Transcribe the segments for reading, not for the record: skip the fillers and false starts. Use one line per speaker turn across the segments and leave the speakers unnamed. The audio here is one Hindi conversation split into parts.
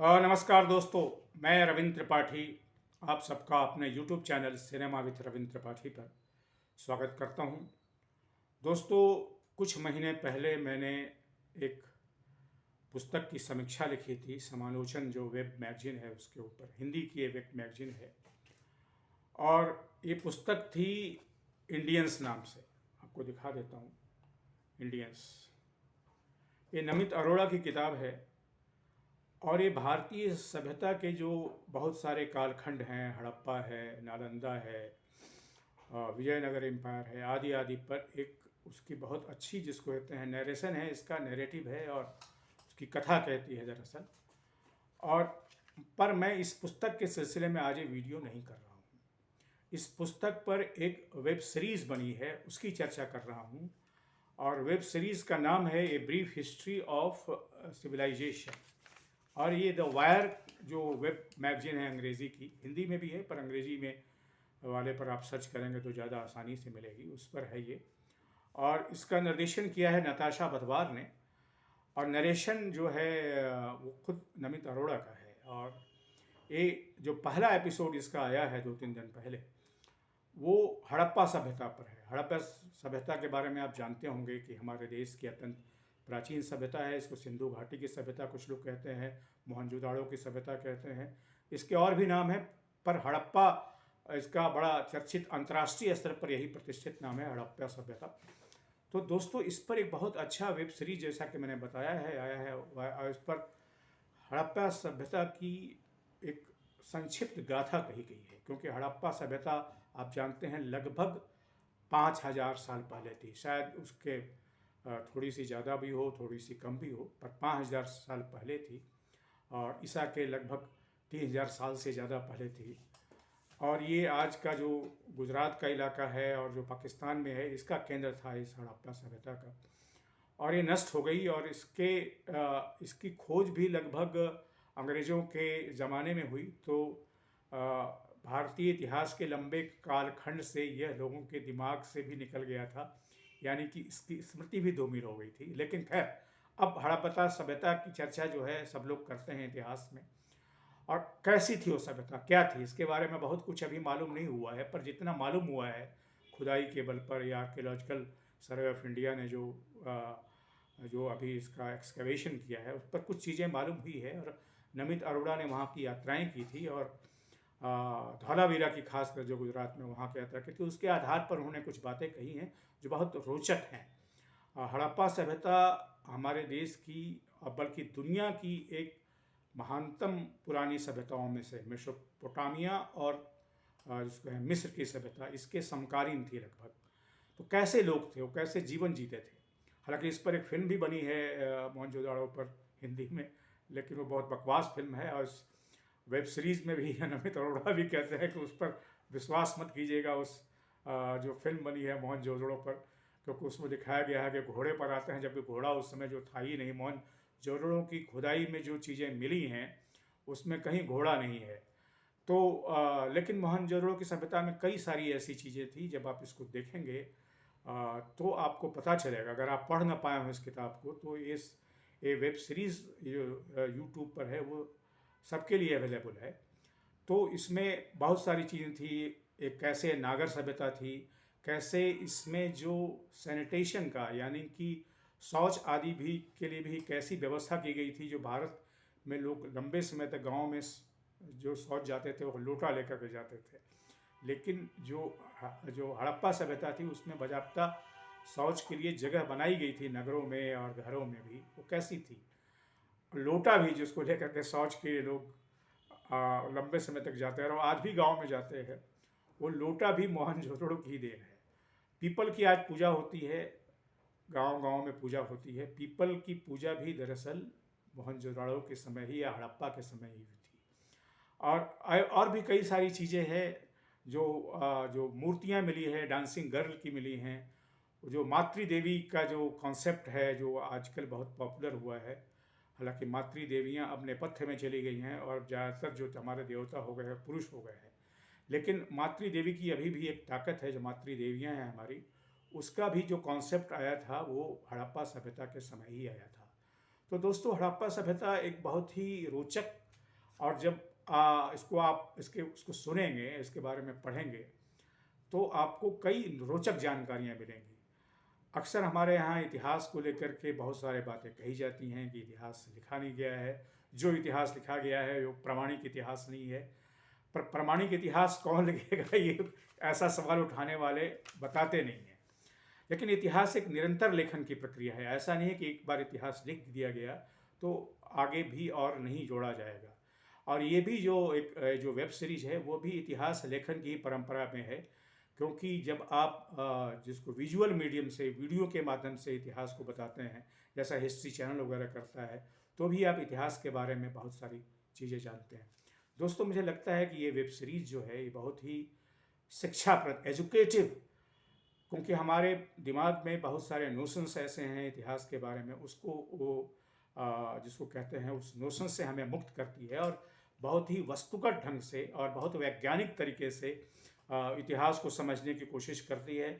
नमस्कार दोस्तों। मैं रविंद्र त्रिपाठी आप सबका अपने YouTube channel cinema with Ravindra Tripathi पर स्वागत करता हूं। दोस्तों, कुछ महीने पहले मैंने एक पुस्तक की समीक्षा लिखी थी। समालोचन जो वेब मैगजीन है उसके ऊपर, हिंदी की ये वेब मैगजीन है, और ये पुस्तक थी इंडियंस नाम से। आपको दिखा देता हूँ। इंडियंस, ये नमित अरोड़ा की किताब है, और ये भारतीय सभ्यता के जो बहुत सारे कालखंड हैं, हड़प्पा है, नालंदा है, विजयनगर एम्पायर है, आदि आदि पर एक उसकी बहुत अच्छी, जिसको कहते हैं नरेशन है, इसका नैरेटिव है और उसकी कथा कहती है दरअसल। और पर मैं इस पुस्तक के सिलसिले में आज ये वीडियो नहीं कर रहा हूँ। इस पुस्तक पर एक वेब सीरीज़ बनी है, उसकी चर्चा कर रहा हूँ। और वेब सीरीज़ का नाम है a brief history of civilization. और ये द वायर जो वेब मैगजीन है अंग्रेज़ी की, हिंदी में भी है पर अंग्रेज़ी में वाले पर आप सर्च करेंगे तो ज़्यादा आसानी से मिलेगी, उस पर है ये। और इसका निर्देशन किया है नताशा बधवार ने, और नरेशन जो है वो खुद नमित अरोड़ा का है। और ये जो पहला एपिसोड इसका आया है 2-3 दिन पहले, वो हड़प्पा सभ्यता पर है। हड़प्पा सभ्यता के बारे में आप जानते होंगे कि हमारे देश की अत्यंत प्राचीन सभ्यता है। इसको सिंधु घाटी की सभ्यता कुछ लोग कहते हैं, मोहनजोदाड़ो की सभ्यता कहते हैं, इसके और भी नाम है, पर हड़प्पा इसका बड़ा चर्चित, अंतर्राष्ट्रीय स्तर पर यही प्रतिष्ठित नाम है, हड़प्पा सभ्यता। तो दोस्तों, इस पर एक बहुत अच्छा वेब सीरीज, जैसा कि मैंने बताया है, आया है, और इस पर हड़प्पा सभ्यता की एक संक्षिप्त गाथा कही गई है। क्योंकि हड़प्पा सभ्यता आप जानते हैं लगभग 5,000 साल पहले थी। शायद उसके थोड़ी सी ज़्यादा भी हो, थोड़ी सी कम भी हो, पर 5,000 साल पहले थी। और ईसा के लगभग 3,000 साल से ज़्यादा पहले थी। और ये आज का जो गुजरात का इलाका है और जो पाकिस्तान में है, इसका केंद्र था इस हड़प्पा सभ्यता का। और ये नष्ट हो गई, और इसकी खोज भी लगभग अंग्रेज़ों के ज़माने में हुई। तो भारतीय इतिहास के लंबे कालखंड से यह लोगों के दिमाग से भी निकल गया था, यानी कि इसकी स्मृति भी धूमिल हो गई थी। लेकिन खैर, अब हड़प्पा सभ्यता की चर्चा जो है सब लोग करते हैं इतिहास में। और कैसी थी वो सभ्यता, क्या थी, इसके बारे में बहुत कुछ अभी मालूम नहीं हुआ है। पर जितना मालूम हुआ है खुदाई के बल पर, या आर्कियोलॉजिकल सर्वे ऑफ इंडिया ने जो अभी इसका एक्सकवेशन किया है, उस पर कुछ चीज़ें मालूम हुई है। और नमित अरोड़ा ने वहाँ की यात्राएं की थी, और धौलावीरा की खासकर जो गुजरात में वहाँ की यात्रा की थी, उसके आधार पर उन्होंने कुछ बातें कही हैं जो बहुत रोचक हैं। हड़प्पा सभ्यता हमारे देश की, और बल्कि दुनिया की एक महानतम पुरानी सभ्यताओं में से, मेसोपोटामिया और जिसको है मिस्र की सभ्यता, इसके समकालीन थी लगभग। तो कैसे लोग थे, वो कैसे जीवन जीते थे। हालांकि इस पर एक फिल्म भी बनी है मोहनजोदाड़ो पर, हिंदी में, लेकिन वो बहुत बकवास फिल्म है। और इस वेब सीरीज़ में भी नमित अरोड़ा भी कहते हैं कि उस पर विश्वास मत कीजिएगा, उस जो फिल्म बनी है मोहनजोदड़ो पर, क्योंकि उसमें दिखाया गया है कि घोड़े पर आते हैं, जबकि घोड़ा उस समय जो था ही नहीं। मोहनजोदड़ो की खुदाई में जो चीज़ें मिली हैं उसमें कहीं घोड़ा नहीं है। तो लेकिन मोहनजोदड़ो की सभ्यता में कई सारी ऐसी चीज़ें थी, जब आप इसको देखेंगे तो आपको पता चलेगा। अगर आप पढ़ ना पाए हो इस किताब को, तो ये वेब सीरीज़ जो यूट्यूब पर है वो सबके लिए अवेलेबल है। तो इसमें बहुत सारी चीज़ें थी। एक कैसे नागर सभ्यता थी, कैसे इसमें जो सैनिटेशन का, यानी कि शौच आदि भी के लिए भी कैसी व्यवस्था की गई थी। जो भारत में लोग लंबे समय तक गांव में जो शौच जाते थे वो लोटा लेकर के जाते थे, लेकिन जो हड़प्पा सभ्यता थी उसमें बाजाप्ता शौच के लिए जगह बनाई गई थी, नगरों में और घरों में भी। वो कैसी थी, लोटा भी जिसको लेकर के शौच के लिए लोग लंबे समय तक जाते हैं, और आज भी गांव में जाते हैं, वो लोटा भी मोहनजोदड़ो की ही देन है। पीपल की आज पूजा होती है, गांव गांव में पूजा होती है। पीपल की पूजा भी दरअसल मोहनजोदड़ो के समय ही या हड़प्पा के समय ही हुई थी। और भी कई सारी चीज़ें हैं। जो मूर्तियाँ मिली है, डांसिंग गर्ल की मिली हैं। जो मातृ देवी का जो कॉन्सेप्ट है, जो आजकल बहुत पॉपुलर हुआ है। हालांकि मातृ देवियाँ अब नेपथ्य में चली गई हैं, और ज़्यादातर जो हमारे देवता हो गए हैं पुरुष हो गए हैं। लेकिन मातृ देवी की अभी भी एक ताकत है, जो मातृ देवियाँ हैं हमारी, उसका भी जो कॉन्सेप्ट आया था वो हड़प्पा सभ्यता के समय ही आया था। तो दोस्तों, हड़प्पा सभ्यता एक बहुत ही रोचक और जब इसको आप इसको सुनेंगे, इसके बारे में पढ़ेंगे, तो आपको कई रोचक जानकारियाँ मिलेंगी। अक्सर हमारे यहाँ इतिहास को लेकर के बहुत सारे बातें कही जाती हैं कि इतिहास लिखा नहीं गया है, जो इतिहास लिखा गया है वो प्रामाणिक इतिहास नहीं है। पर प्रामाणिक इतिहास कौन लिखेगा, ये ऐसा सवाल उठाने वाले बताते नहीं हैं। लेकिन इतिहास एक निरंतर लेखन की प्रक्रिया है। ऐसा नहीं है कि एक बार इतिहास लिख दिया गया तो आगे भी और नहीं जोड़ा जाएगा। और ये भी जो वेब सीरीज है वो भी इतिहास लेखन की परंपरा में है, क्योंकि जब आप जिसको विजुअल मीडियम से, वीडियो के माध्यम से इतिहास को बताते हैं, जैसा हिस्ट्री चैनल वगैरह करता है, तो भी आप इतिहास के बारे में बहुत सारी चीज़ें जानते हैं। दोस्तों, मुझे लगता है कि ये वेब सीरीज़ जो है ये बहुत ही शिक्षाप्रद, एजुकेटिव, क्योंकि हमारे दिमाग में बहुत सारे नोशंस ऐसे हैं इतिहास के बारे में, उसको वो जिसको कहते हैं उस नोशन से हमें मुक्त करती है, और बहुत ही वस्तुगत ढंग से और बहुत वैज्ञानिक तरीके से इतिहास को समझने की कोशिश करती है।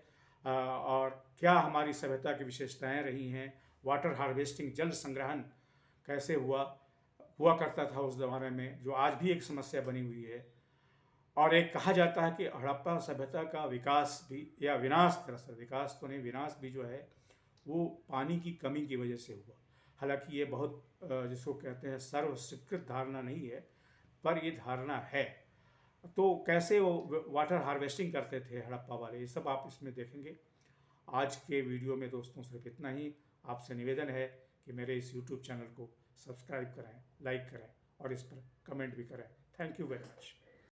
और क्या हमारी सभ्यता की विशेषताएं रही हैं, वाटर हार्वेस्टिंग, जल संग्रहण कैसे हुआ करता था उस ज़माने में, जो आज भी एक समस्या बनी हुई है। और एक कहा जाता है कि हड़प्पा सभ्यता का विकास भी, या विनाश, दरअसल विकास तो नहीं, विनाश भी जो है वो पानी की कमी की वजह से हुआ। हालांकि ये बहुत जिसको कहते हैं सर्व स्वीकृत धारणा नहीं है, पर ये धारणा है। तो कैसे वो वाटर हार्वेस्टिंग करते थे हड़प्पा वाले, ये सब आप इसमें देखेंगे। आज के वीडियो में दोस्तों सिर्फ इतना ही। आपसे निवेदन है कि मेरे इस यूट्यूब चैनल को सब्सक्राइब करें, लाइक करें और इस पर कमेंट भी करें। Thank you very much.